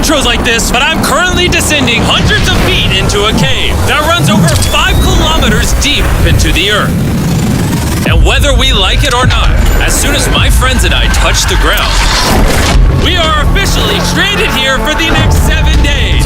intros like this, but I'm currently descending hundreds of feet into a cave that runs over 5 kilometers deep into the earth. And whether we like it or not, as soon as my friends and I touch the ground, we are officially stranded here for the next 7 days.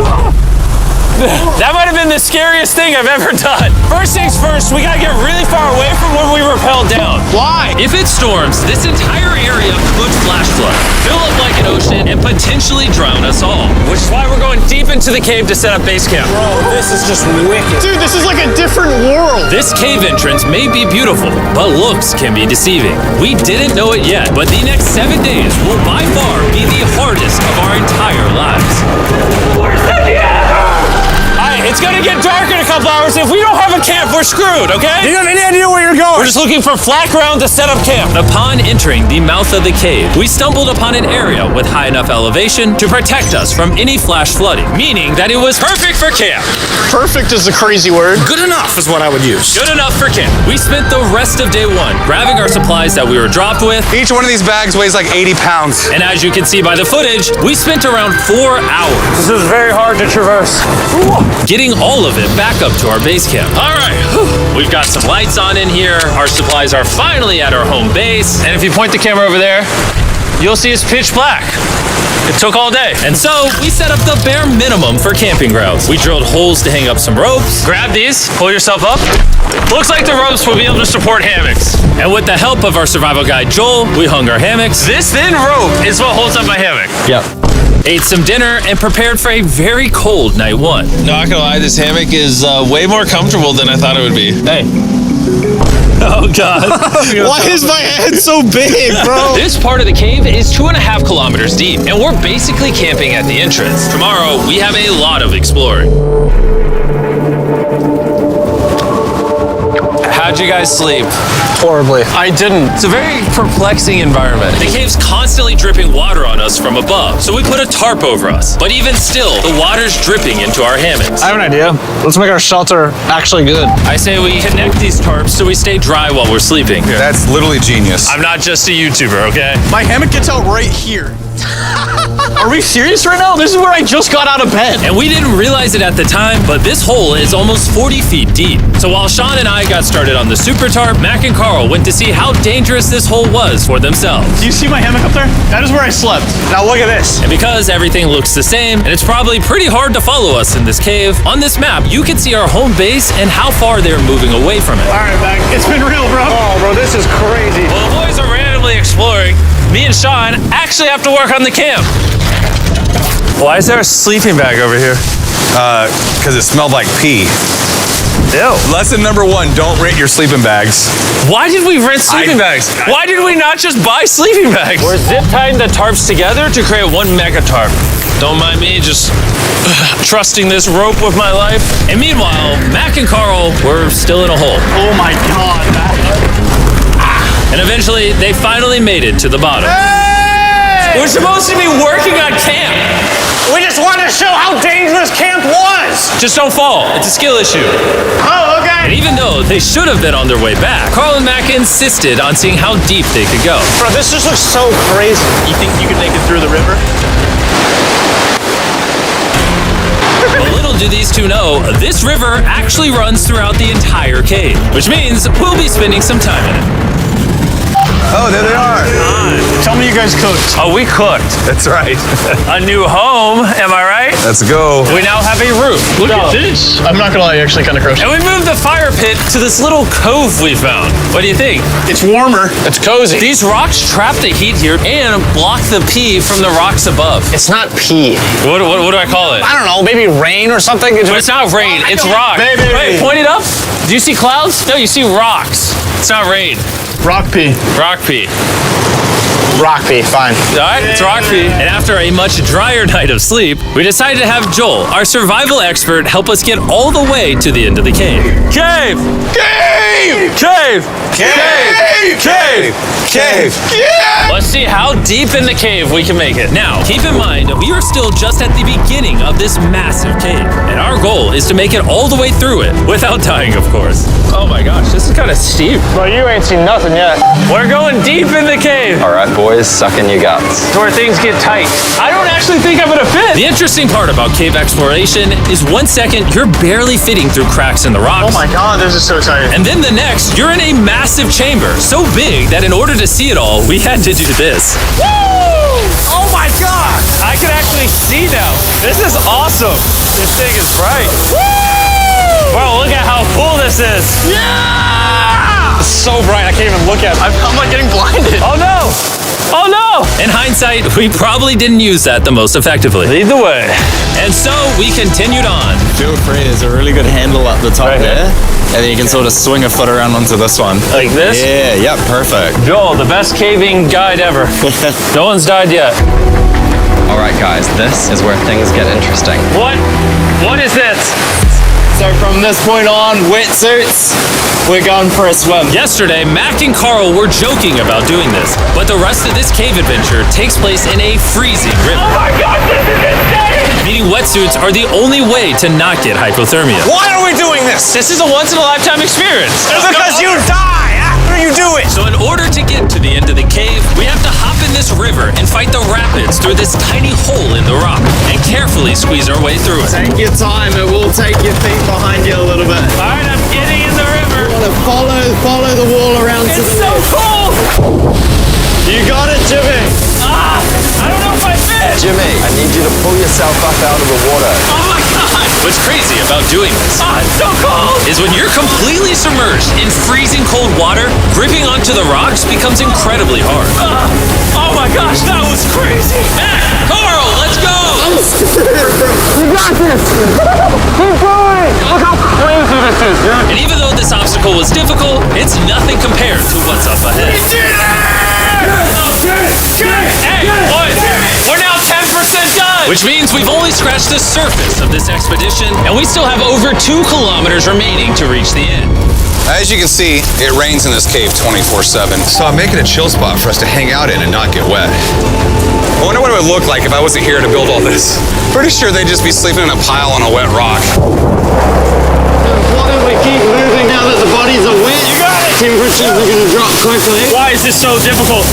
That might have been the scariest thing I've ever done. First things first, we gotta get really far away from where we rappelled down. Why? If it storms, this entire area could flash flood, fill up like an ocean, and potentially drown us all. Which is why we're going deep into the cave to set up base camp. Bro, this is just wicked. Dude, this is like a different world. This cave entrance may be beautiful, but looks can be deceiving. We didn't know it yet, but the next 7 days will by far be the hardest of our entire lives. Where's the It's gonna get dark in a couple hours. If we don't have a camp, we're screwed, okay? You don't have any idea where you're going. We're just looking for flat ground to set up camp. Upon entering the mouth of the cave, we stumbled upon an area with high enough elevation to protect us from any flash flooding, meaning that it was perfect for camp. Perfect is a crazy word. Good enough is what I would use. Good enough for camp. We spent the rest of day 1 grabbing our supplies that we were dropped with. Each one of these bags weighs like 80 pounds. And as you can see by the footage, we spent around 4 hours. This is very hard to traverse. Getting all of it back up to our base camp. All right, we've got some lights on in here. Our supplies are finally at our home base. And if you point the camera over there, you'll see it's pitch black. It took all day. And so we set up the bare minimum for camping grounds. We drilled holes to hang up some ropes. Grab these, pull yourself up. Looks like the ropes will be able to support hammocks. And with the help of our survival guide, Joel, we hung our hammocks. This thin rope is what holds up my hammock. Yep. Ate some dinner and prepared for a very cold night 1. Not gonna lie, this hammock is way more comfortable than I thought it would be. Hey. Oh, God. Why is my head so big, bro? This part of the cave is 2.5 kilometers deep, and we're basically camping at the entrance. Tomorrow, we have a lot of exploring. How'd you guys sleep? Horribly. I didn't. It's a very perplexing environment. The cave's constantly dripping water on us from above, so we put a tarp over us. But even still, the water's dripping into our hammocks. I have an idea. Let's make our shelter actually good. I say we connect these tarps so we stay dry while we're sleeping. That's literally genius. I'm not just a YouTuber, okay? My hammock gets out right here. Are we serious right now? This is where I just got out of bed. And we didn't realize it at the time, but this hole is almost 40 feet deep. So while Sean and I got started on the super tarp, Mac and Carl went to see how dangerous this hole was for themselves. Do you see my hammock up there? That is where I slept. Now look at this. And because everything looks the same, and it's probably pretty hard to follow us in this cave, on this map, you can see our home base and how far they're moving away from it. All right, Mac. It's been real, bro. Oh, bro, this is crazy. Well, the boys are randomly exploring. Me and Sean actually have to work on the camp. Why is there a sleeping bag over here? Because it smelled like pee. Ew. Lesson number 1, don't rent your sleeping bags. Why did we rent sleeping bags? Why did we not just buy sleeping bags? We're zip tying the tarps together to create one mega tarp. Don't mind me just trusting this rope with my life. And meanwhile, Mac and Carl were still in a hole. Oh my God, Mac. And eventually, they finally made it to the bottom. Hey! We're supposed to be working on camp. We just wanted to show how dangerous camp was. Just don't fall. It's a skill issue. Oh, okay. And even though they should have been on their way back, Carl and Mac insisted on seeing how deep they could go. Bro, this just looks so crazy. You think you could make it through the river? But little do these two know, this river actually runs throughout the entire cave, which means we'll be spending some time in it. Oh, there they are. Tell me you guys cooked. Oh, we cooked. That's right. A new home, am I right? Let's go. We now have a roof. Look at this. I'm not gonna lie, you're actually kind of gross. And we moved the fire pit to this little cove we found. What do you think? It's warmer. It's cozy. These rocks trap the heat here and block the pee from the rocks above. It's not pee. What do I call it? I don't know, maybe rain or something. But it's not rain, it's rock. Baby. Wait, point it up. Do you see clouds? No, you see rocks. It's not rain. Rock pee. Rock pee. Rock pee, fine. All right, it's rock pee. And after a much drier night of sleep, we decided to have Joel, our survival expert, help us get all the way to the end of the cave. Cave! Cave! Cave! Cave! Cave! Cave! Yeah! Let's see how deep in the cave we can make it. Now, keep in mind, we are still just at the beginning of this massive cave, and our goal is to make it all the way through it, without dying, of course. Oh my gosh, this is kind of steep. Bro, you ain't seen nothing yet. We're going deep in the cave. All right, boys, suck in your guts. Where things get tight. I don't actually think I'm gonna fit. The interesting part about cave exploration is 1 second you're barely fitting through cracks in the rocks. Oh my God, this is so exciting. And then the next, you're in a massive chamber, so big that in order to see it all, we had to do this. Woo! Oh my God! I can actually see now. This is awesome. This thing is bright. Woo! Bro, look at how cool this is. Yeah! It's so bright, I can't even look at it. I'm like getting blinded. Oh no! Oh no! In hindsight, we probably didn't use that the most effectively. Lead the way. And so we continued on. Feel free, there's a really good handle up the top Right here? there. And then you can sort of swing a foot around onto this one. Like this? Yeah, yep, perfect. Joel, the best caving guide ever. No one's died yet. All right, guys, this is where things get interesting. What? What is this? So from this point on, wetsuits, we're going for a swim. Yesterday, Mac and Carl were joking about doing this, but the rest of this cave adventure takes place in a freezing river. Oh my God, this is insane! Meaning wetsuits are the only way to not get hypothermia. Why are we doing this? This is a once-in-a-lifetime experience. Because you die after you do it. So in order to get to the end of the cave, we have to hop in this river and fight the rapids through this tiny hole in the rock and carefully squeeze our way through it. Take your time, it will take your feet behind you a little bit. All right, I'm getting in the river. You want to follow the wall around to It's the so left. cool. You got it, Jimmy. Ah, I don't know if I fit. Jimmy, I need you to pull yourself up out of the water. Oh my God. What's crazy about doing this It's so cold! is when you're completely submerged in freezing cold water, gripping onto the rocks becomes incredibly hard. Oh my gosh, that was crazy! Mac, Carl, let's go. You got this! Keep going! Look how crazy this is, dude! And even though this obstacle was difficult, it's nothing compared to what's up ahead. Hey, boys, we're now 10% done! Which means we've only scratched the surface of this expedition, and we still have over 2 kilometers remaining to reach the end. As you can see, it rains in this cave 24/7. So I'm making a chill spot for us to hang out in and not get wet. I wonder what it would look like if I wasn't here to build all this. Pretty sure they'd just be sleeping in a pile on a wet rock. Why don't we keep moving now that the bodies are wet? You got it! Temperatures are going to drop quickly. Why is this so difficult?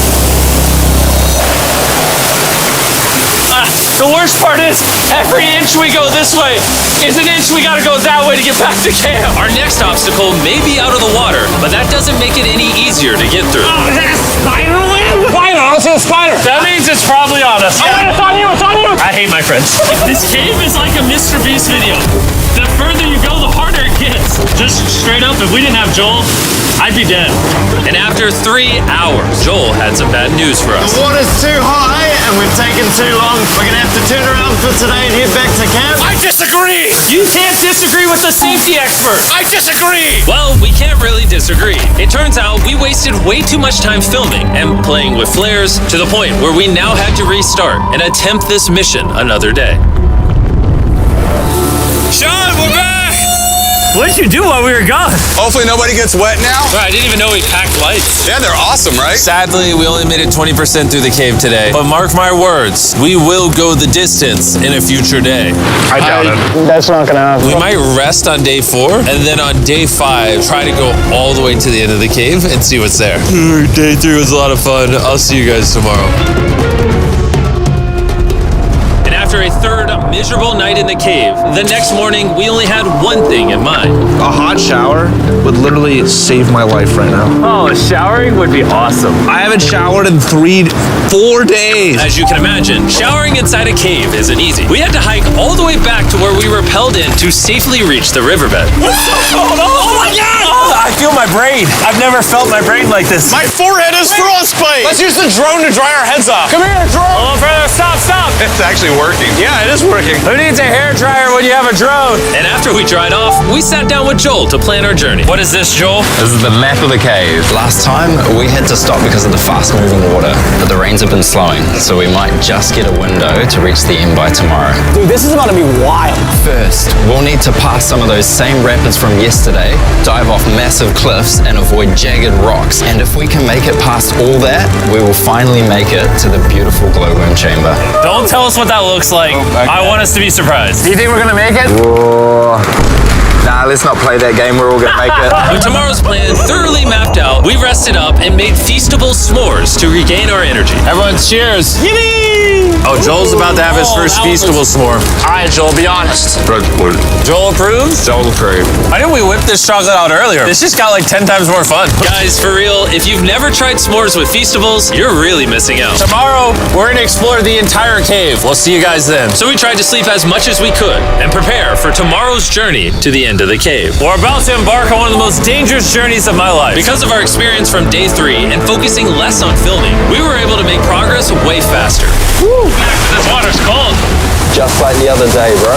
The worst part is, every inch we go this way is an inch we gotta go that way to get back to camp. Our next obstacle may be out of the water, but that doesn't make it any easier to get through. Oh, is that a spider web? Spider, I see a spider. That means it's probably on us. Oh, it's on you, it's on you. I hate my friends. This cave is like a Mr. Beast video. The further you go, the harder it gets. Just straight up, if we didn't have Joel, I'd be dead. And after 3 hours, Joel had some bad news for us. The water's too high and we've taken too long. We're going to have to turn around for today and head back to camp. I disagree. You can't disagree with the safety expert. I disagree. Well, we can't really disagree. It turns out we wasted way too much time filming and playing with flares to the point where we now had to restart and attempt this mission another day. Sean, we're back. What did you do while we were gone? Hopefully nobody gets wet now. I didn't even know we packed lights. Yeah, they're awesome, right? Sadly, we only made it 20% through the cave today. But mark my words, we will go the distance in a future day. I doubt it. That's not gonna happen. We might rest on day 4, and then on day 5, try to go all the way to the end of the cave and see what's there. Day 3 was a lot of fun. I'll see you guys tomorrow. And after a third miserable night in the cave, the next morning we only had one thing in mind. A hot shower would literally save my life right now. Oh, showering would be awesome. I haven't showered in 4 days. As you can imagine, showering inside a cave isn't easy. We had to hike all the way back to where we rappelled in to safely reach the riverbed. Oh my God! I feel my brain. I've never felt my brain like this. My forehead is frostbite. Let's use the drone to dry our heads off. Come here, drone. Oh, brother, stop. It's actually working. Yeah, it is working. Who needs a hair dryer when you have a drone? And after we dried off, we sat down with Joel to plan our journey. What is this, Joel? This is the map of the cave. Last time, we had to stop because of the fast-moving water, but the rains have been slowing, so we might just get a window to reach the end by tomorrow. Dude, this is about to be wild. First, we'll need to pass some of those same rapids from yesterday, dive off massive cliffs, and avoid jagged rocks. And if we can make it past all that, we will finally make it to the beautiful glowworm chamber. Don't tell us what that looks like. I want us to be surprised. Do you think we're gonna make it? Nah, let's not play that game. We're all gonna make it. With tomorrow's plan thoroughly mapped out, we rested up and made feastable s'mores to regain our energy. Everyone, cheers. Oh, Joel's about to have his first feastable s'more. All right, Joel, be honest. Joel approves? Joel approved. Why didn't we whip this chocolate out earlier? This just got like 10 times more fun. Guys, for real, if you've never tried s'mores with Feastables, you're really missing out. Tomorrow, we're gonna explore the entire cave. We'll see you guys then. So we tried to sleep as much as we could and prepare for tomorrow's journey to the end of the cave. We're about to embark on one of the most dangerous journeys of my life. Because of our experience from day 3 and focusing less on filming, we were able to make progress way faster. Woo! This water's cold. Just like the other day, bro.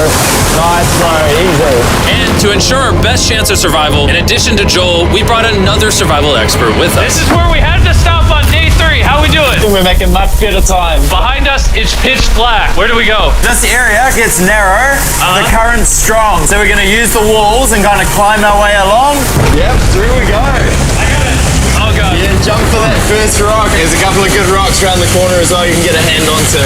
Nice, bro. Easy. And to ensure our best chance of survival, in addition to Joel, we brought another survival expert with us. This is where we had to stop on day 3. How we doing? We're making much better time. Behind us, it's pitch black. Where do we go? This area gets narrow, the current's strong, so we're going to use the walls and kind of climb our way along. Yep, through we go. I got it. Oh, God. Yeah, jump for that first rock. There's a couple of good rocks around the corner as well you can get a hand onto.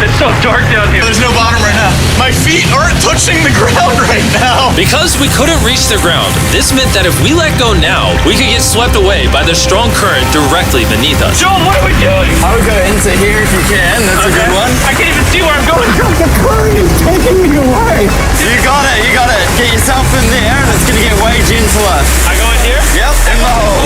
It's so dark down here. There's no bottom right now. My feet aren't touching the ground right now. Because we couldn't reach the ground, this meant that if we let go now, we could get swept away by the strong current directly beneath us. Joel, what are we doing? I would go into here if you can. That's a good one. I can't even see where I'm going. The current is taking me away. You got it. You got it. Get yourself in there and it's going to get way gentler. I go in here? Yep, in the hole.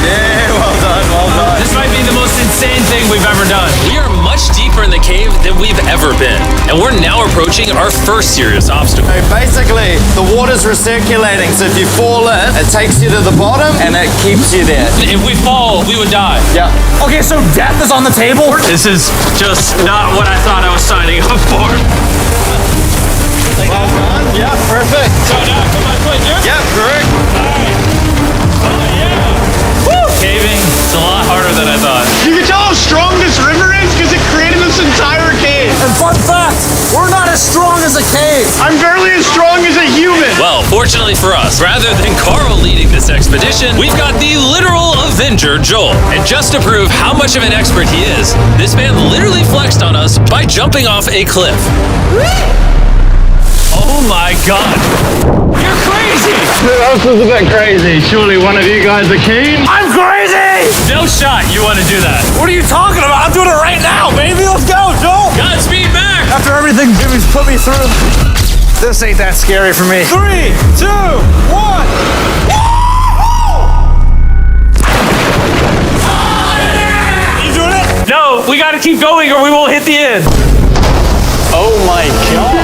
Yeah, well done, well done. This might be the most insane thing we've ever done. We are much deeper in the cave than we've ever been, and we're now approaching our first serious obstacle. So basically, the water's recirculating, so if you fall in, it takes you to the bottom and it keeps you there. If we fall, we would die. Yeah. Okay, so death is on the table? This is just not what I thought I was signing up for. Well done. Yeah, perfect. So now, come on, quick, here? Yep, correct. Caving, it's a lot harder than I thought. You can tell how strong this river is because it created this entire cave. And fun fact, we're not as strong as a cave. I'm barely as strong as a human. Well, fortunately for us, rather than Carl leading this expedition, we've got the literal Avenger, Joel. And just to prove how much of an expert he is, this man literally flexed on us by jumping off a cliff. Oh my God. You're crazy. This is a bit crazy. Surely one of you guys are keen? I'm crazy. No shot you want to do that. What are you talking about? I'm doing it right now, baby. Let's go, Joel. Godspeed, Mac! After everything Jimmy's put me through, this ain't that scary for me. 3, 2, 1. You doing it? No, we got to keep going or we won't hit the end. Oh my God.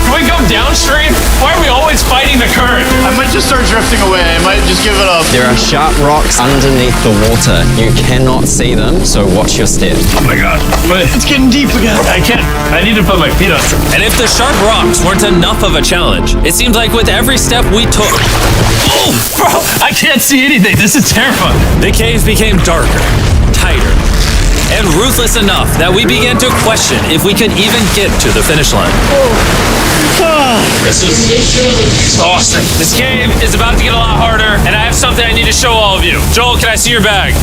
Can we go downstream? Why are we always fighting the current? I might just start drifting away. I might just give it up. There are sharp rocks underneath the water. You cannot see them, so watch your step. Oh my God. It's getting deep again. I can't. I need to put my feet on. And if the sharp rocks weren't enough of a challenge, it seemed like with every step we took, Oh, bro, I can't see anything. This is terrifying. the cave became darker, tighter, and ruthless enough that we began to question if we could even get to the finish line. This is exhausting. This cave is about to get a lot harder, and I have something I need to show all of you. Joel, can I see your bag?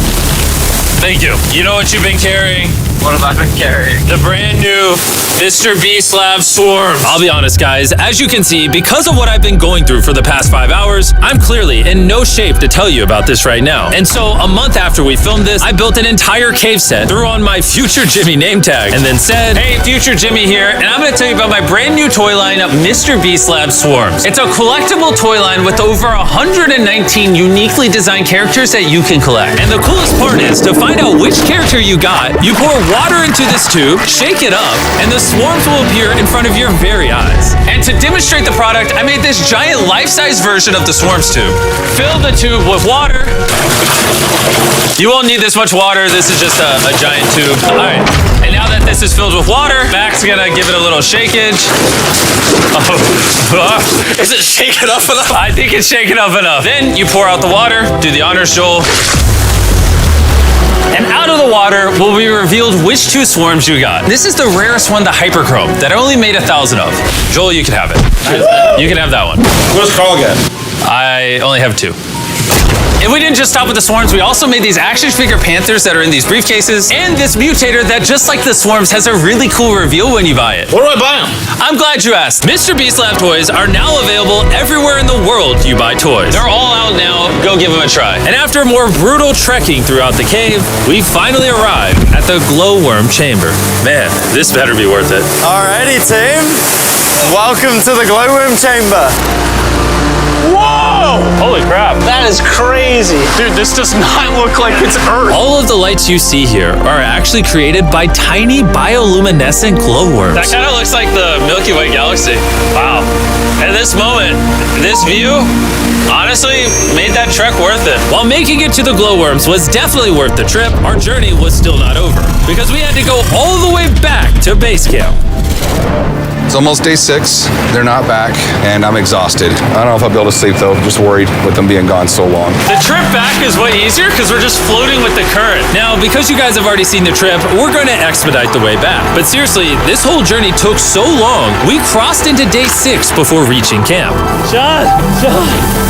Thank you. You know what you've been carrying? What have I been carrying? The brand new Mr. Beast Lab Swarms. I'll be honest, guys. As you can see, because of what I've been going through for the past 5 hours, I'm clearly in no shape to tell you about this right now. And so, a month after we filmed this, I built an entire cave set, threw on my Future Jimmy name tag, and then said, "Hey, Future Jimmy here, and I'm gonna tell you about my brand new toy line of Mr. Beast Lab Swarms. It's a collectible toy line with over 119 uniquely designed characters that you can collect. And the coolest part is, to find out which character you got, you pour water into this tube, shake it up, and the swarms will appear in front of your very eyes. And to demonstrate the product, I made this giant life-size version of the swarms tube. Fill the tube with water. You won't need this much water. This is just a giant tube. All right. And now that this is filled with water, Mac's gonna give it a little shakeage. Oh. Is it shaken up enough? I think it's shaken up enough. Then you pour out the water. Do the honors, Joel. And out of the water will be revealed which 2 swarms you got. This is the rarest one, the Hyperchrome, that I only made 1,000 of. Joel, you can have it. You can have that one. Where's Carl get? I only have 2. And we didn't just stop with the swarms, we also made these action figure panthers that are in these briefcases, and this mutator that, just like the swarms, has a really cool reveal when you buy it. Where do I buy them? I'm glad you asked. Mr. Beast Lab toys are now available everywhere in the world you buy toys. They're all out now. Go give them a try. And after more brutal trekking throughout the cave, we finally arrived at the glowworm chamber. Man, this better be worth it. Alrighty, team. Welcome to the glowworm chamber. Whoa! Holy crap. That is crazy. Dude, this does not look like it's Earth. All of the lights you see here are actually created by tiny bioluminescent glowworms. That kind of looks like the Milky Way galaxy. Wow. At this moment, this view honestly made that trek worth it. While making it to the glowworms was definitely worth the trip, our journey was still not over because we had to go all the way back to base camp. It's almost day 6. They're not back, and I'm exhausted. I don't know if I'll be able to sleep, though. I'm just worried with them being gone so long. The trip back is way easier because we're just floating with the current. Now, because you guys have already seen the trip, we're going to expedite the way back. But seriously, this whole journey took so long, we crossed into day 6 before reaching camp. John.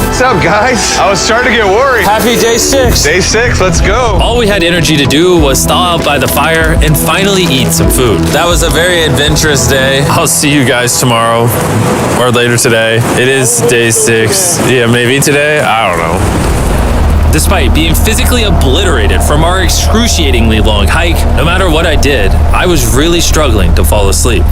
What's up, guys? I was starting to get worried. Happy day 6. Day 6, let's go. All we had energy to do was thaw out by the fire and finally eat some food. That was a very adventurous day. I'll see you guys tomorrow or later today. It is day 6. Yeah, maybe today. I don't know. Despite being physically obliterated from our excruciatingly long hike, no matter what I did, I was really struggling to fall asleep.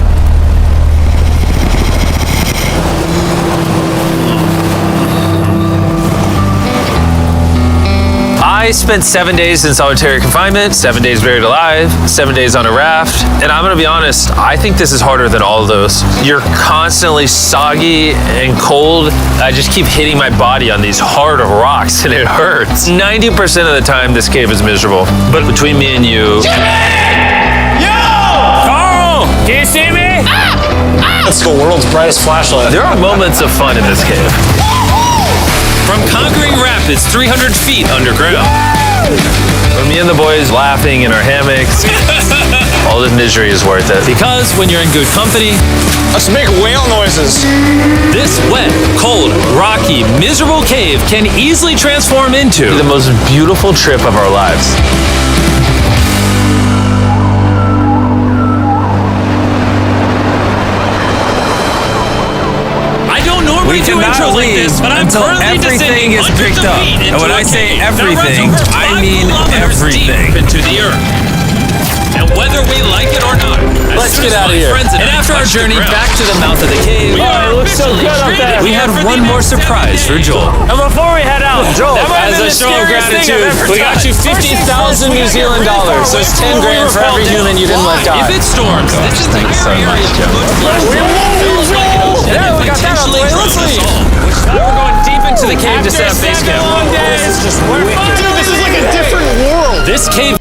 I spent 7 days in solitary confinement, 7 days buried alive, 7 days on a raft, and I'm gonna be honest, I think this is harder than all of those. You're constantly soggy and cold. I just keep hitting my body on these hard rocks and it hurts. 90% of the time, this cave is miserable. But between me and you... Carl! Can you see me? That's the world's brightest flashlight. There are moments of fun in this cave. From conquering rapids 300 feet underground. From me and the boys laughing in our hammocks. All the misery is worth it. Because when you're in good company, Let's make whale noises. this wet, cold, rocky, miserable cave can easily transform into the most beautiful trip of our lives. We do intros like this, but I'm currently descending is picked up. And when I say everything, I mean everything into the earth. And whether we like it or not, let's get out of here. And after our journey back to the mouth of the cave, we had one more surprise for Joel. And before we head out, Joel, As a show of gratitude, we got you 50,000 New Zealand dollars. So it's 10 grand for every human you didn't let die. If it storms, this is the area of Yeah, we got that out of the way. Let's leave. We're going deep into the cave to set up base camp. Dude, this is like a different world. This cave